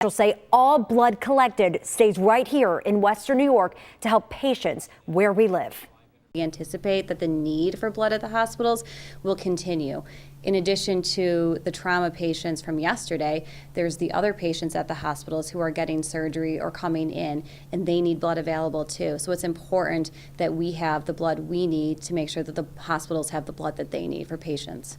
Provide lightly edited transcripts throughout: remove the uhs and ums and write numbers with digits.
Officials say all blood collected stays right here in Western New York to help patients where we live. We anticipate that the need for blood at the hospitals will continue. In addition to the trauma patients from yesterday, there's the other patients at the hospitals who are getting surgery or coming in, and they need blood available too. So it's important that we have the blood we need to make sure that the hospitals have the blood that they need for patients.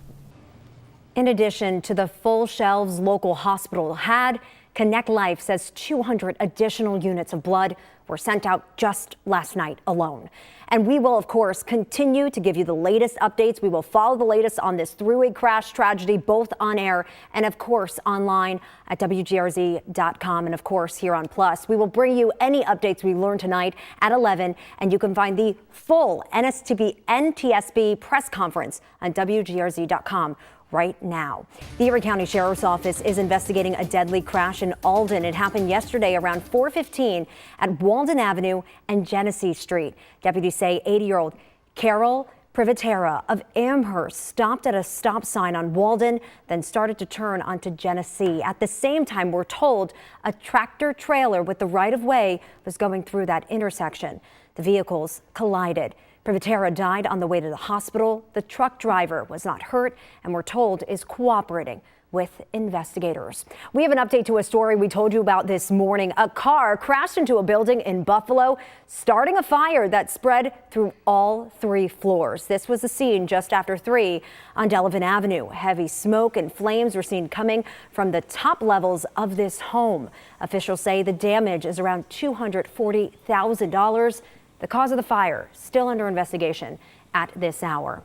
In addition to the full shelves local hospital had, Connect Life says 200 additional units of blood were sent out just last night alone. And we will, of course, continue to give you the latest updates. We will follow the latest on this three-way crash tragedy, both on air and, of course, online at WGRZ.com and, of course, here on Plus. We will bring you any updates we learn tonight at 11, and you can find the full NTSB press conference on WGRZ.com. right now. The Erie County Sheriff's Office is investigating a deadly crash in Alden. It happened yesterday around 4:15 at Walden Avenue and Genesee Street. Deputies say 80-year-old Carol Privatera of Amherst stopped at a stop sign on Walden, then started to turn onto Genesee. At the same time, we're told a tractor trailer with the right-of-way was going through that intersection. The vehicles collided. Privatera died on the way to the hospital. The truck driver was not hurt and we're told is cooperating with investigators. We have an update to a story we told you about this morning. A car crashed into a building in Buffalo, starting a fire that spread through all 3 floors. This was the scene just after 3 on Delavan Avenue. Heavy smoke and flames were seen coming from the top levels of this home. Officials say the damage is around $240,000. The cause of the fire still under investigation at this hour.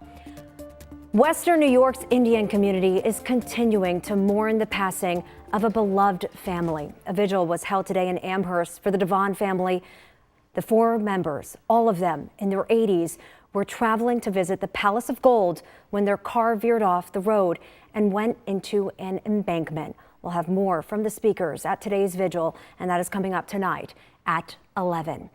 Western New York's Indian community is continuing to mourn the passing of a beloved family. A vigil was held today in Amherst for the Devon family. The 4 members, all of them in their 80s, were traveling to visit the Palace of Gold when their car veered off the road and went into an embankment. We'll have more from the speakers at today's vigil, and that is coming up tonight at 11.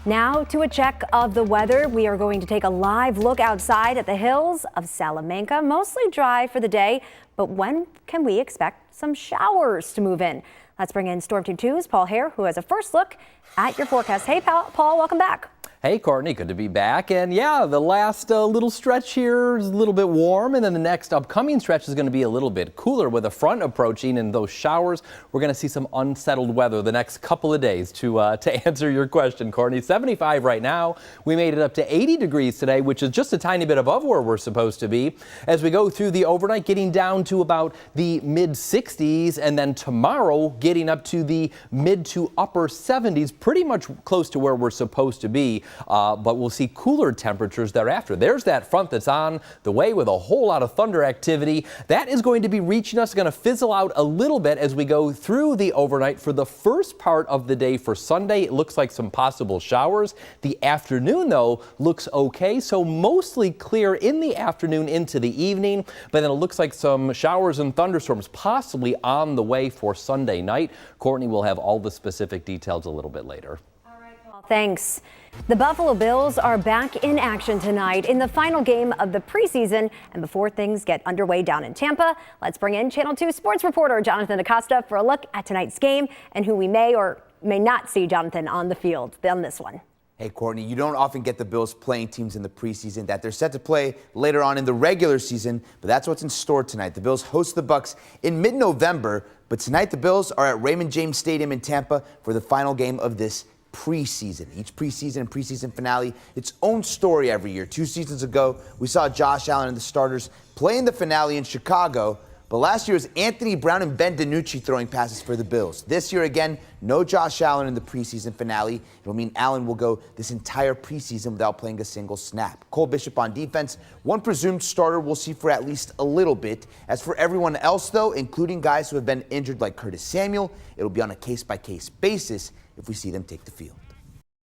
Now to a check of the weather. We are going to take a live look outside at the hills of Salamanca. Mostly dry for the day, but when can we expect some showers to move in? Let's bring in Storm Team 2's Paul Hare, who has a first look at your forecast. Hey, Paul, welcome back. Hey, Courtney, good to be back. And yeah, the last little stretch here is a little bit warm, and then the next upcoming stretch is going to be a little bit cooler with a front approaching and those showers. We're going to see some unsettled weather the next couple of days to answer your question, Courtney. 75 right now. We made it up to 80 degrees today, which is just a tiny bit above where we're supposed to be. As we go through the overnight, getting down to about the mid 60s, and then tomorrow getting up to the mid to upper 70s, pretty much close to where we're supposed to be. But we'll see cooler temperatures thereafter. There's that front that's on the way with a whole lot of thunder activity. That is going to be reaching us, going to fizzle out a little bit as we go through the overnight. For the first part of the day for Sunday, it looks like some possible showers. The afternoon, though, looks okay. So mostly clear in the afternoon into the evening. But then it looks like some showers and thunderstorms possibly on the way for Sunday night. Courtney will have all the specific details a little bit later. All right, Paul. Thanks. The Buffalo Bills are back in action tonight in the final game of the preseason. And before things get underway down in Tampa, let's bring in Channel 2 sports reporter Jonathan Acosta for a look at tonight's game and who we may or may not see, Jonathan, on the field on this one. Hey, Courtney, you don't often get the Bills playing teams in the preseason that they're set to play later on in the regular season, but that's what's in store tonight. The Bills host the Bucs in mid-November, but tonight the Bills are at Raymond James Stadium in Tampa for the final game of this preseason. Each preseason and preseason finale, its own story every year. 2 seasons ago, we saw Josh Allen and the starters play in the finale in Chicago, but last year was Anthony Brown and Ben DiNucci throwing passes for the Bills. This year again, no Josh Allen in the preseason finale. It'll mean Allen will go this entire preseason without playing a single snap. Cole Bishop on defense, one presumed starter we'll see for at least a little bit. As for everyone else, though, including guys who have been injured like Curtis Samuel, it'll be on a case-by-case basis if we see them take the field.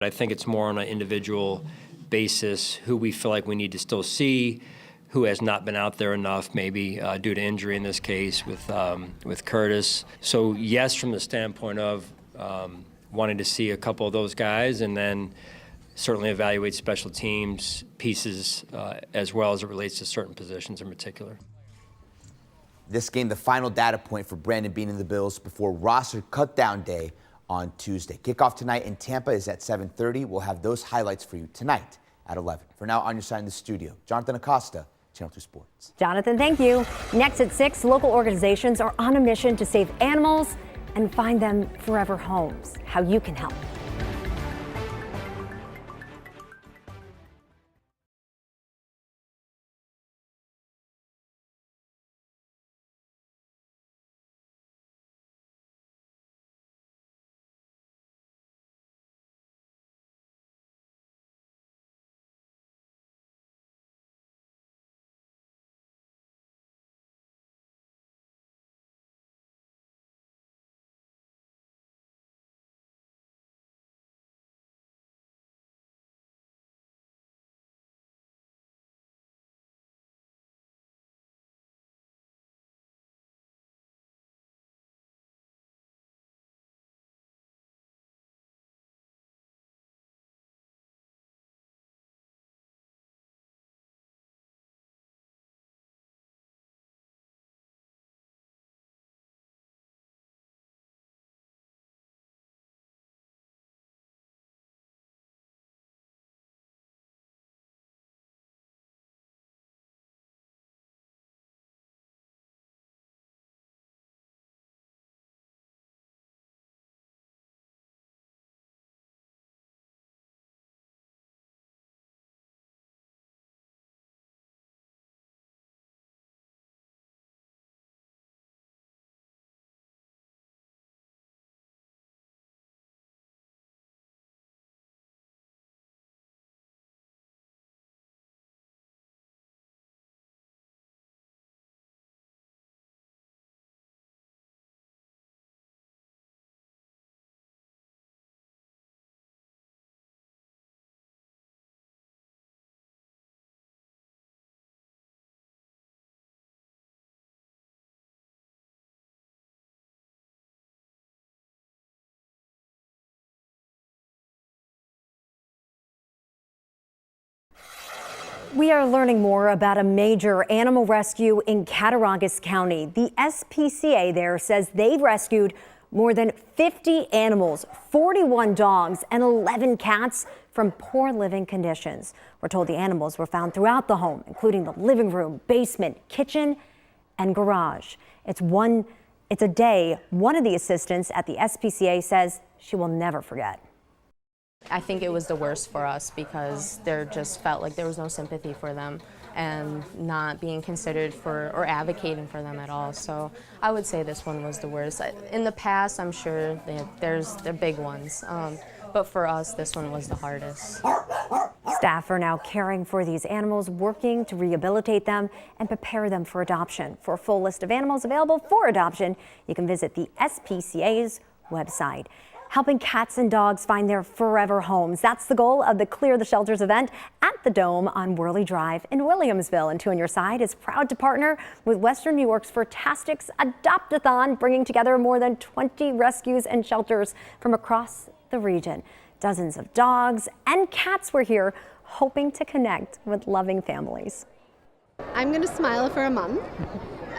I think it's more on an individual basis who we feel like we need to still see, who has not been out there enough, maybe due to injury in this case with Curtis. So yes, from the standpoint of wanting to see a couple of those guys, and then certainly evaluate special teams pieces as well as it relates to certain positions in particular. This game, the final data point for Brandon Beane and the Bills before roster cutdown day on Tuesday. Kickoff tonight in Tampa is at 7:30. We'll have those highlights for you tonight at 11. For now, on your side in the studio, Jonathan Acosta, Channel 2 Sports. Jonathan, thank you. Next at 6, local organizations are on a mission to save animals and find them forever homes. How you can help. We are learning more about a major animal rescue in Cattaraugus County. The SPCA there says they've rescued more than 50 animals, 41 dogs, and 11 cats from poor living conditions. We're told the animals were found throughout the home, including the living room, basement, kitchen, and garage. It's a day one of the assistants at the SPCA says she will never forget. I think it was the worst for us because there just felt like there was no sympathy for them and not being considered for or advocating for them at all. So I would say this one was the worst. In the past, I'm sure there's the big ones, but for us, this one was the hardest. Staff are now caring for these animals, working to rehabilitate them and prepare them for adoption. For a full list of animals available for adoption, you can visit the SPCA's website. Helping cats and dogs find their forever homes. That's the goal of the Clear the Shelters event at the Dome on Worley Drive in Williamsville. And Two on Your Side is proud to partner with Western New York's Fantastic's Adopt-a-thon, bringing together more than 20 rescues and shelters from across the region. Dozens of dogs and cats were here hoping to connect with loving families. I'm going to smile for a month.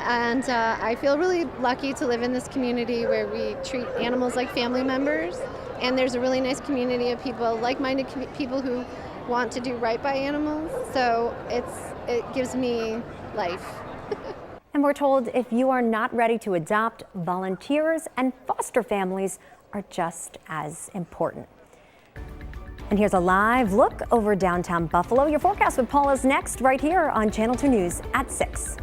And I feel really lucky to live in this community where we treat animals like family members. And there's a really nice community of people, like-minded people who want to do right by animals. So it gives me life. And we're told if you are not ready to adopt, volunteers and foster families are just as important. And here's a live look over downtown Buffalo. Your forecast with Paul is next right here on Channel 2 News at 6.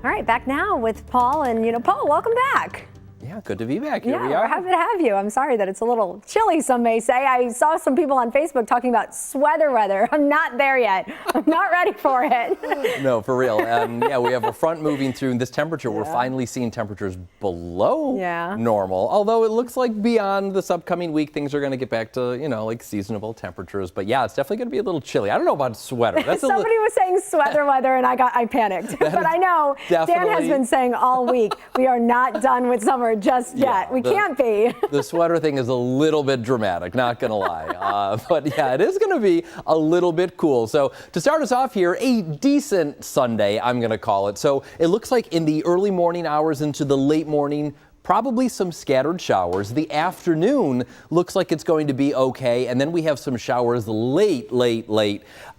All right, back now with Paul. And, Paul, welcome back. Yeah, good to be back. Here we We're are. happy to have you. I'm sorry that it's a little chilly, some may say. I saw some people on Facebook talking about sweater weather. I'm not there yet. I'm not ready for it. No, for real. Yeah, we have a front moving through this temperature. We're finally seeing temperatures below normal. Although it looks like beyond this upcoming week, things are going to get back to, like seasonable temperatures. But yeah, it's definitely going to be a little chilly. I don't know about sweater. That's Somebody was saying sweater weather and I panicked. But I know Dan has been saying all week, we are not done with summer just yet. We can't be. The sweater thing is a little bit dramatic, not going to lie. But yeah, it is going to be a little bit cool. So to start us off here, a decent Sunday, I'm going to call it. So it looks like in the early morning hours into the late morning, probably some scattered showers. The afternoon looks like it's going to be okay. And then we have some showers late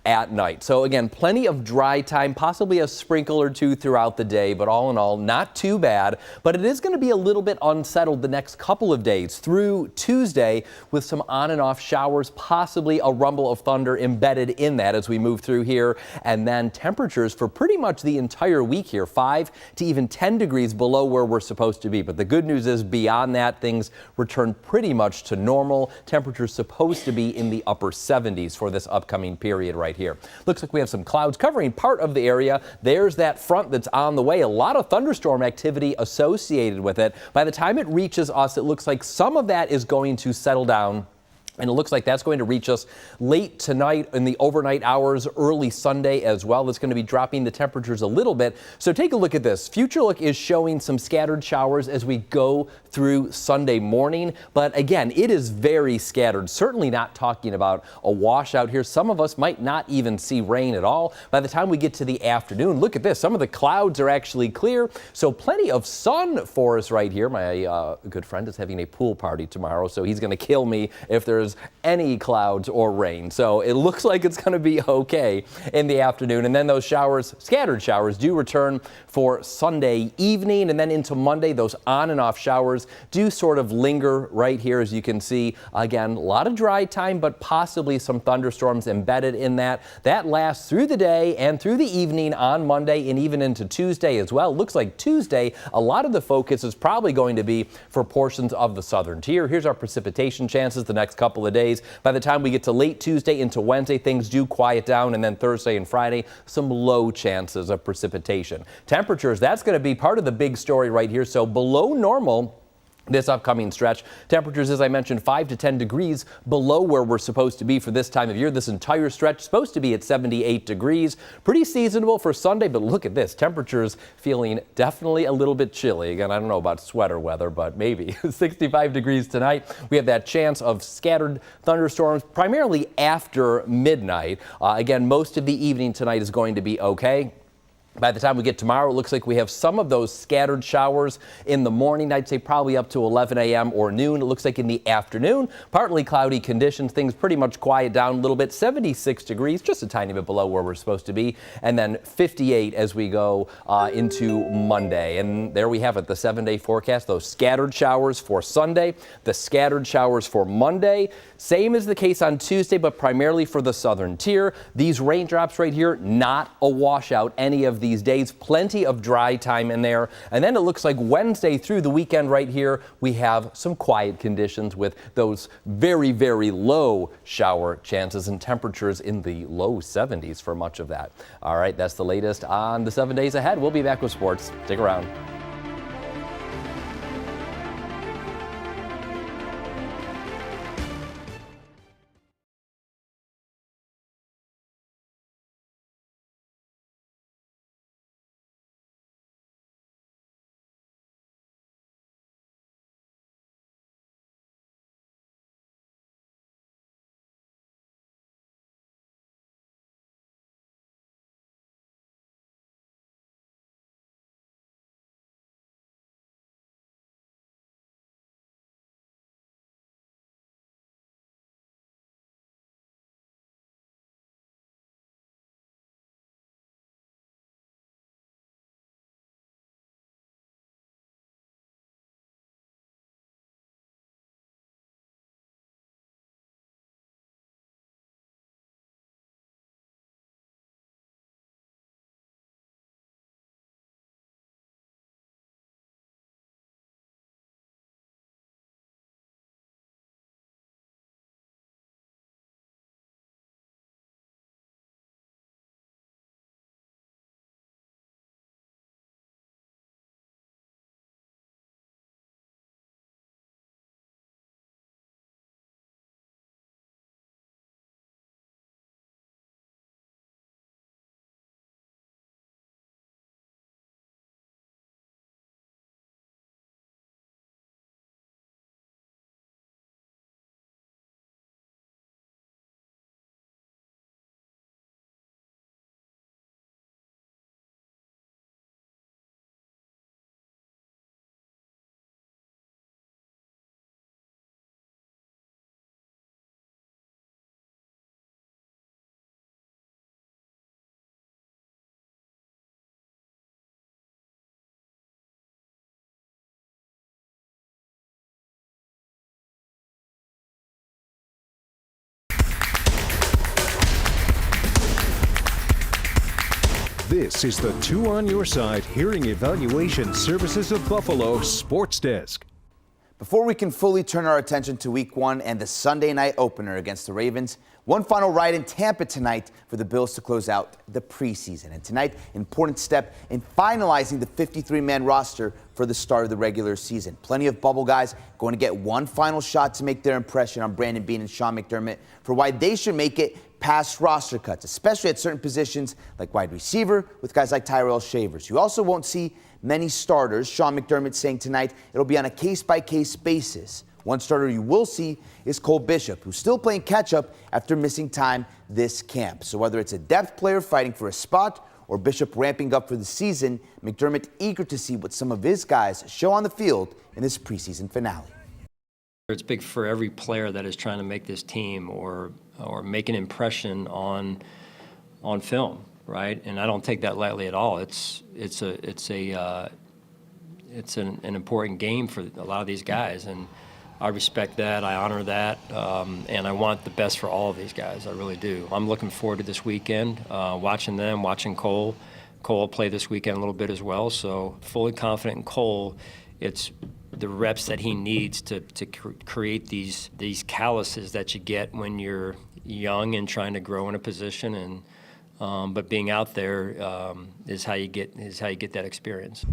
at night. So again, plenty of dry time, possibly a sprinkle or two throughout the day, but all in all, not too bad. But it is going to be a little bit unsettled the next couple of days through Tuesday with some on and off showers, possibly a rumble of thunder embedded in that as we move through here. And then temperatures for pretty much the entire week here, 5 to even 10 degrees below where we're supposed to be. But the good news is beyond that, things return pretty much to normal. Temperatures supposed to be in the upper 70s for this upcoming period right here. Looks like we have some clouds covering part of the area. There's that front that's on the way. A lot of thunderstorm activity associated with it. By the time it reaches us, it looks like some of that is going to settle down. And it looks like that's going to reach us late tonight in the overnight hours, early Sunday as well. It's going to be dropping the temperatures a little bit. So take a look at this. Future Look is showing some scattered showers as we go through Sunday morning. But again, it is very scattered. Certainly not talking about a washout here. Some of us might not even see rain at all. By the time we get to the afternoon, look at this. Some of the clouds are actually clear. So plenty of sun for us right here. My good friend is having a pool party tomorrow, so he's going to kill me if there's any clouds or rain. So it looks like it's going to be okay in the afternoon. And then those showers, scattered showers, do return for Sunday evening. And then into Monday, those on and off showers do sort of linger right here. As you can see, again, a lot of dry time, but possibly some thunderstorms embedded in that. That lasts through the day and through the evening on Monday and even into Tuesday as well. Looks like Tuesday, a lot of the focus is probably going to be for portions of the southern tier. Here's our precipitation chances the next couple of days. By the time we get to late Tuesday into Wednesday, things do quiet down, and then Thursday and Friday, some low chances of precipitation. Temperatures, that's going to be part of the big story right here. So below normal this upcoming stretch. Temperatures, as I mentioned, 5 to 10 degrees below where we're supposed to be for this time of year. This entire stretch supposed to be at 78 degrees. Pretty seasonable for Sunday, but look at this. Temperatures feeling definitely a little bit chilly. Again, I don't know about sweater weather, but maybe 65 degrees tonight. We have that chance of scattered thunderstorms primarily after midnight. Again, most of the evening tonight is going to be okay. By the time we get tomorrow, it looks like we have some of those scattered showers in the morning. I'd say probably up to 11 a.m. or noon. It looks like in the afternoon, partly cloudy conditions. Things pretty much quiet down a little bit. 76 degrees, just a tiny bit below where we're supposed to be. And then 58 as we go into Monday. And there we have it, the 7-day forecast. Those scattered showers for Sunday, the scattered showers for Monday. Same as the case on Tuesday, but primarily for the southern tier. These raindrops right here, not a washout any of these days. Plenty of dry time in there. And then it looks like Wednesday through the weekend right here, we have some quiet conditions with those very, very low shower chances and temperatures in the low 70s for much of that. All right, that's the latest on the 7 days ahead. We'll be back with sports. Stick around. This is the Two on Your Side Hearing Evaluation Services of Buffalo Sports Desk. Before we can fully turn our attention to Week 1 and the Sunday night opener against the Ravens, one final ride in Tampa tonight for the Bills to close out the preseason. And tonight, important step in finalizing the 53-man roster for the start of the regular season. Plenty of bubble guys going to get one final shot to make their impression on Brandon Beane and Sean McDermott for why they should make it past roster cuts, especially at certain positions like wide receiver with guys like Tyrell Shavers. You also won't see many starters. Sean McDermott saying tonight it'll be on a case-by-case basis. One starter you will see is Cole Bishop, who's still playing catch-up after missing time this camp. So whether it's a depth player fighting for a spot or Bishop ramping up for the season, McDermott eager to see what some of his guys show on the field in this preseason finale. It's big for every player that is trying to make this team or make an impression on film, right? And I don't take that lightly at all. It's an important game for a lot of these guys, and I respect that. I honor that, and I want the best for all of these guys. I really do. I'm looking forward to this weekend, watching them, watching Cole. Cole will play this weekend a little bit as well, so fully confident in Cole. It's the reps that he needs to create these calluses that you get when you're young and trying to grow in a position, and but being out there is how you get that experience.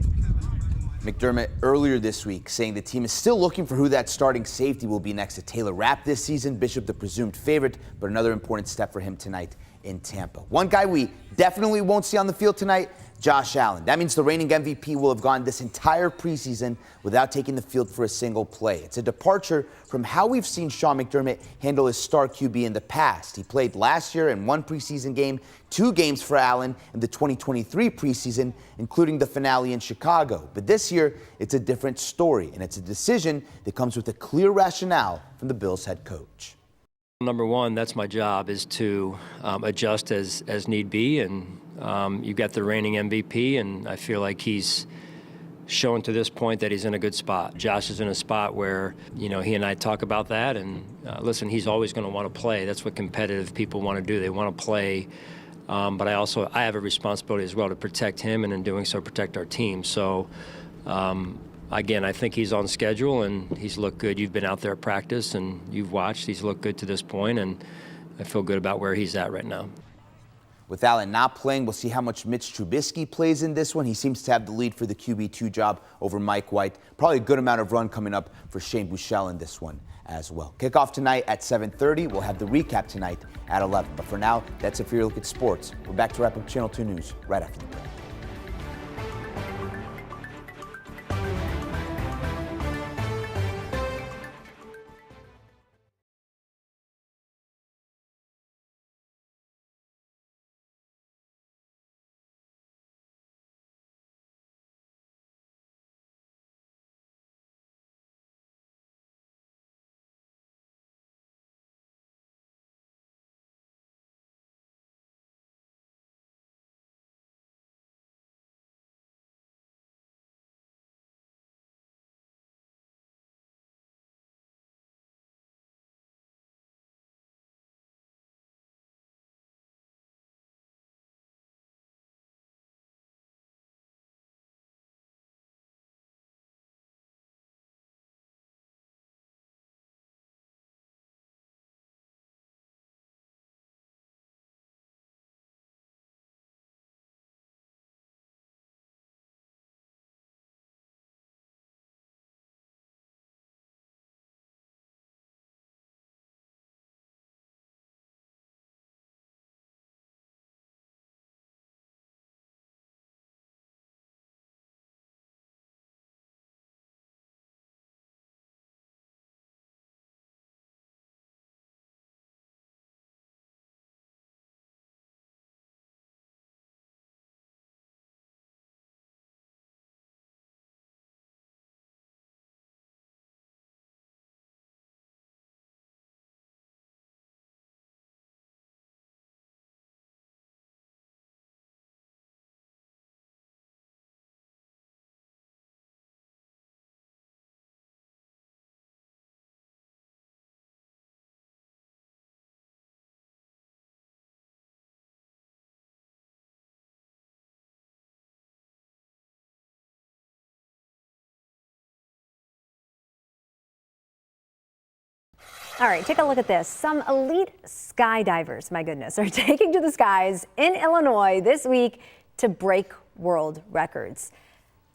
McDermott earlier this week saying the team is still looking for who that starting safety will be next to Taylor Rapp this season. Bishop the presumed favorite, but another important step for him tonight in Tampa. One guy we definitely won't see on the field tonight, Josh Allen. That means the reigning MVP will have gone this entire preseason without taking the field for a single play. It's a departure from how we've seen Sean McDermott handle his star QB in the past. He played last year in one preseason game, 2 games for Allen in the 2023 preseason, including the finale in Chicago. But this year, it's a different story, and it's a decision that comes with a clear rationale from the Bills head coach. Number one, that's my job, is to adjust as need be, and you got the reigning MVP, and I feel like he's shown to this point that he's in a good spot. Josh is in a spot where, he and I talk about that, and listen, he's always going to want to play. That's what competitive people want to do. They want to play, but I have a responsibility as well to protect him, and in doing so, protect our team. So, again, I think he's on schedule, and he's looked good. You've been out there at practice, and you've watched. He's looked good to this point, and I feel good about where he's at right now. With Allen not playing, we'll see how much Mitch Trubisky plays in this one. He seems to have the lead for the QB2 job over Mike White. Probably a good amount of run coming up for Shane Buechele in this one as well. Kickoff tonight at 7:30. We'll have the recap tonight at 11. But for now, that's it for your look at sports. We're back to wrap up Channel 2 News right after the break. All right, take a look at this. Some elite skydivers, my goodness, are taking to the skies in Illinois this week to break world records.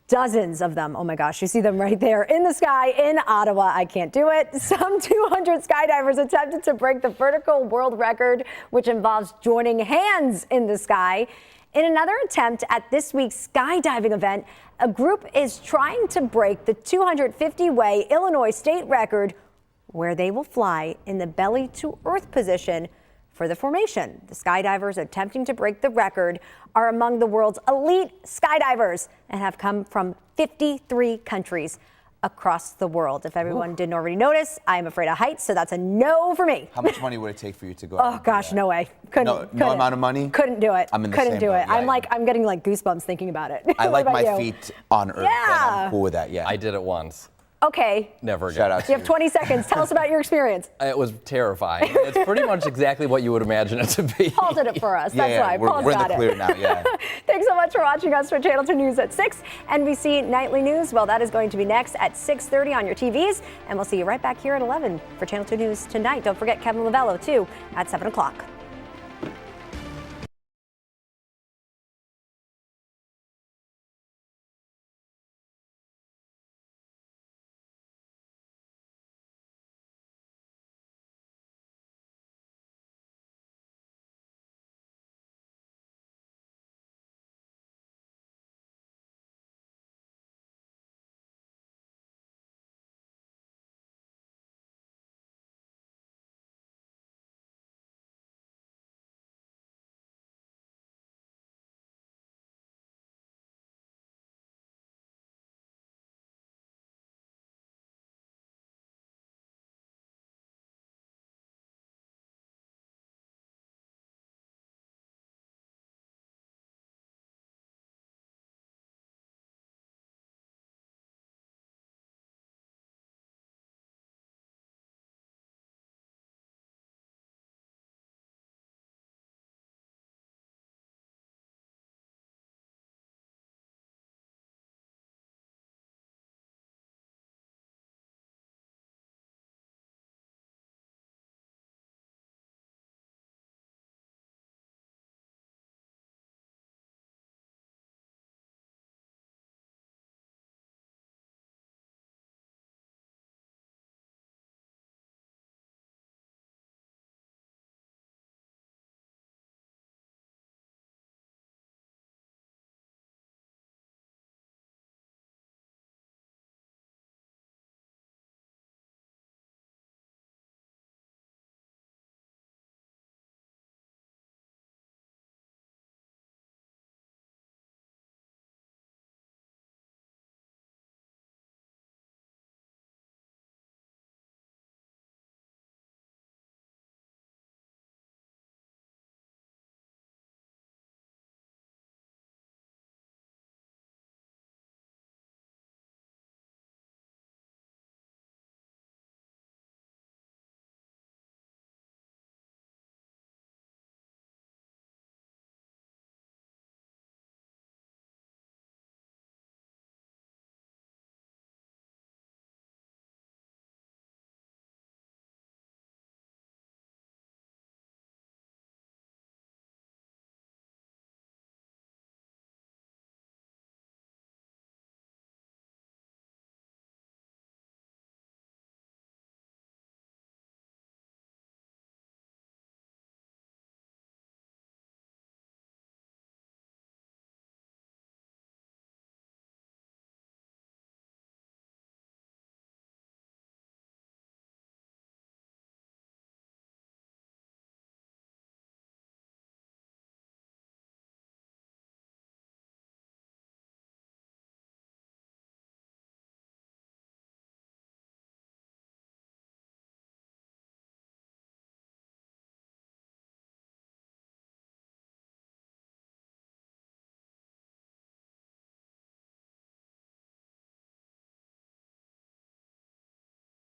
Dozens of them. Oh my gosh, you see them right there in the sky in Ottawa. I can't do it. Some 200 skydivers attempted to break the vertical world record, which involves joining hands in the sky. In another attempt at this week's skydiving event, a group is trying to break the 250-way Illinois state record, where they will fly in the belly to earth position for the formation. The skydivers attempting to break the record are among the world's elite skydivers and have come from 53 countries across the world. If everyone didn't already notice, I'm afraid of heights, so that's a no for me. How much money would it take for you to go out Oh and do gosh, that? no way. Couldn't. No amount of money? Couldn't do it. I'm in the Couldn't same do boat, it. yeah. I'm getting like goosebumps thinking about it. I like What about my you? feet on earth. Yeah. And I'm cool with that, yeah. I did it once. Okay. Never again. Shout out to You have 20 seconds. Tell us about your experience. It was terrifying. It's pretty much exactly what you would imagine it to be. Paul did it for us. That's why. Paul's We're in got the it. clear now, yeah. Thanks so much for watching us for Channel 2 News at 6. NBC Nightly News, well, that is going to be next at 6:30 on your TVs. And we'll see you right back here at 11 for Channel 2 News tonight. Don't forget Kevin Lavello, too, at 7 o'clock.